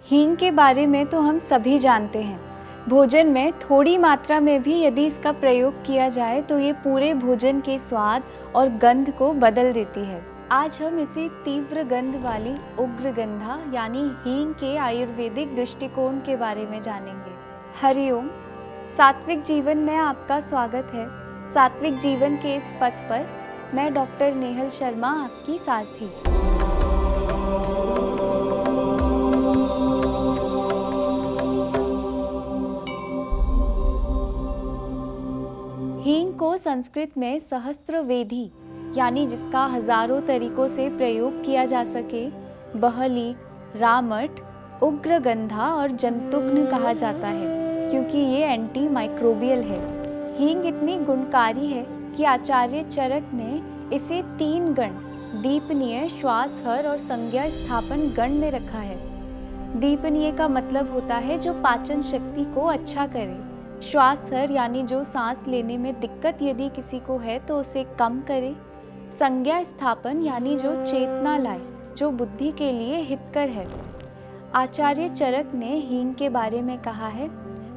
हींग के बारे में तो हम सभी जानते हैं। भोजन में थोड़ी मात्रा में भी यदि इसका प्रयोग किया जाए तो ये पूरे भोजन के स्वाद और गंध को बदल देती है। आज हम इसी तीव्र गंध वाली उग्रगंधा यानी हींग के आयुर्वेदिक दृष्टिकोण के बारे में जानेंगे। हरिओम। सात्विक जीवन में आपका स्वागत है। सात्विक जीवन के इस पथ पर मैं डॉक्टर नेहल शर्मा आपकी साथी। हींग को संस्कृत में सहस्त्रवेदी यानी जिसका हजारों तरीकों से प्रयोग किया जा सके, बहलीक, रामट, उग्रगंधा और जंतुघ्न कहा जाता है क्योंकि ये एंटी माइक्रोबियल है। हींग इतनी गुणकारी है कि आचार्य चरक ने इसे 3 गण दीपनीय, श्वासहर और संज्ञा स्थापन गण में रखा है। दीपनीय का मतलब होता है जो पाचन शक्ति को अच्छा करे। श्वासहर यानी जो सांस लेने में दिक्कत यदि किसी को है तो उसे कम करे। संज्ञा स्थापन यानी जो चेतना लाए, जो बुद्धि के लिए हितकर है। आचार्य चरक ने हींग के बारे में कहा है,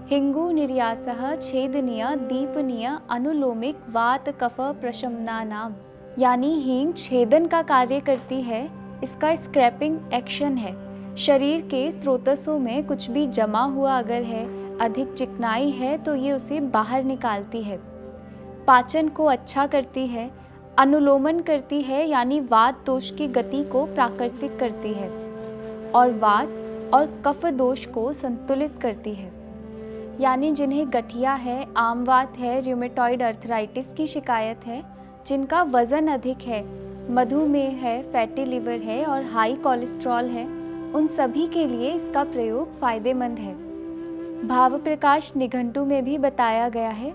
हिंगु निर्यासः छेदनीय दीपनीय अनुलोमिक वात कफ प्रशमनानाम, यानी हींग छेदन का कार्य करती है। इसका स्क्रैपिंग एक्शन है। शरीर के स्रोतसों में कुछ भी जमा हुआ अगर है, अधिक चिकनाई है तो ये उसे बाहर निकालती है। पाचन को अच्छा करती है। अनुलोमन करती है यानी वात दोष की गति को प्राकृतिक करती है और वात और कफ दोष को संतुलित करती है। यानी जिन्हें गठिया है, आमवात है, रूमेटॉइड अर्थराइटिस की शिकायत है, जिनका वजन अधिक है, मधुमेह है, फैटी लिवर है और हाई कोलेस्ट्रॉल है, उन सभी के लिए इसका प्रयोग फायदेमंद है। भाव प्रकाश निघंटु में भी बताया गया है,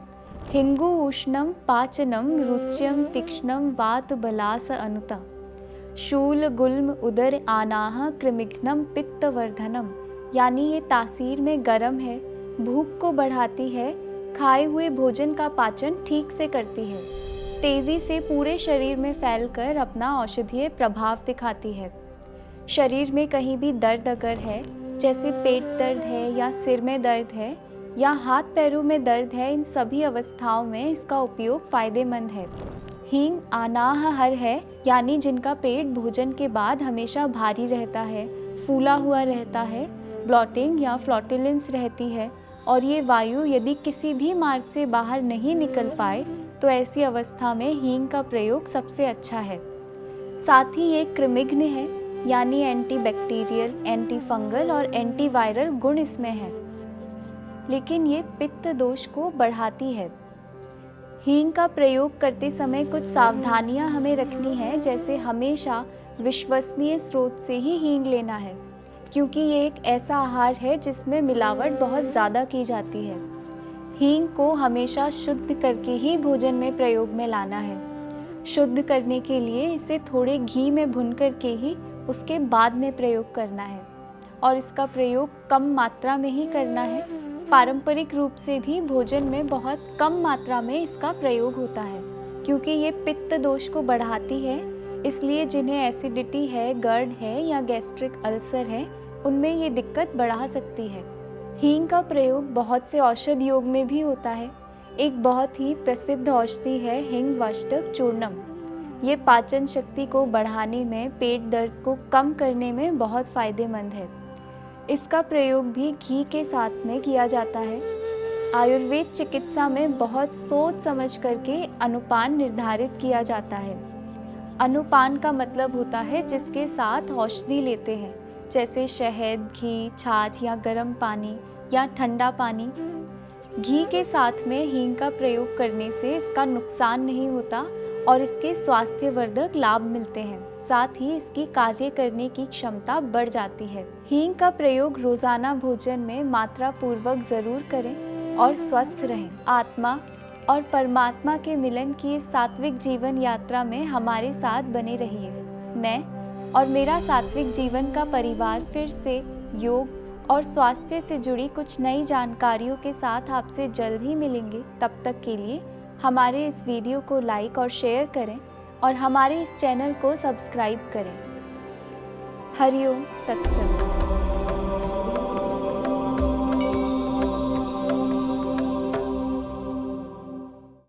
हिंगु उष्णम पाचनम रुच्यम तीक्ष्णम वात बलास अनुता, शूल गुल्म उदर आनाह कृमिघ्नम पित्तवर्धनम, यानी ये तासीर में गर्म है, भूख को बढ़ाती है, खाए हुए भोजन का पाचन ठीक से करती है, तेजी से पूरे शरीर में फैलकर अपना औषधीय प्रभाव दिखाती है। शरीर में कहीं भी दर्द अगर है, जैसे पेट दर्द है या सिर में दर्द है या हाथ पैरों में दर्द है, इन सभी अवस्थाओं में इसका उपयोग फायदेमंद है। हींग आनाह हर है, यानी जिनका पेट भोजन के बाद हमेशा भारी रहता है, फूला हुआ रहता है, ब्लॉटिंग या फ्लॉटुलेंस रहती है और ये वायु यदि किसी भी मार्ग से बाहर नहीं निकल पाए तो ऐसी अवस्था में हींग का प्रयोग सबसे अच्छा है। साथ ही ये कृमिघ्न है, यानी एंटी बैक्टीरियल, एंटी फंगल और एंटी वायरल गुण इसमें है, लेकिन ये पित्त दोष को बढ़ाती है। हींग का प्रयोग करते समय कुछ सावधानियां हमें रखनी है, जैसे हमेशा विश्वसनीय स्रोत से ही हींग लेना है क्योंकि ये एक ऐसा आहार है जिसमें मिलावट बहुत ज़्यादा की जाती है। हींग को हमेशा शुद्ध करके ही भोजन में प्रयोग में लाना है। शुद्ध करने के लिए इसे थोड़े घी में भून करके ही उसके बाद में प्रयोग करना है और इसका प्रयोग कम मात्रा में ही करना है। पारंपरिक रूप से भी भोजन में बहुत कम मात्रा में इसका प्रयोग होता है क्योंकि ये पित्त दोष को बढ़ाती है। इसलिए जिन्हें एसिडिटी है, गर्ड है या गैस्ट्रिक अल्सर है, उनमें ये दिक्कत बढ़ा सकती है। हींग का प्रयोग बहुत से औषध योग में भी होता है। एक बहुत ही प्रसिद्ध औषधि है हिंग वाष्टक चूर्णम। ये पाचन शक्ति को बढ़ाने में, पेट दर्द को कम करने में बहुत फायदेमंद है। इसका प्रयोग भी घी के साथ में किया जाता है। आयुर्वेद चिकित्सा में बहुत सोच समझ करके अनुपान निर्धारित किया जाता है। अनुपान का मतलब होता है जिसके साथ औषधि लेते हैं, जैसे शहद, घी, छाछ या गर्म पानी या ठंडा पानी। घी के साथ में हींग का प्रयोग करने से इसका नुकसान नहीं होता और इसके स्वास्थ्यवर्धक लाभ मिलते हैं। साथ ही इसकी कार्य करने की क्षमता बढ़ जाती है। हींग का प्रयोग रोजाना भोजन में मात्रा पूर्वक जरूर करें और स्वस्थ रहें। आत्मा और परमात्मा के मिलन की इस सात्विक जीवन यात्रा में हमारे साथ बने रहिए। मैं और मेरा सात्विक जीवन का परिवार फिर से योग और स्वास्थ्य से जुड़ी कुछ नई जानकारियों के साथ आपसे जल्द ही मिलेंगे। तब तक के लिए हमारे इस वीडियो को लाइक और शेयर करें और हमारे इस चैनल को सब्सक्राइब करें। हरिओम तत्सत।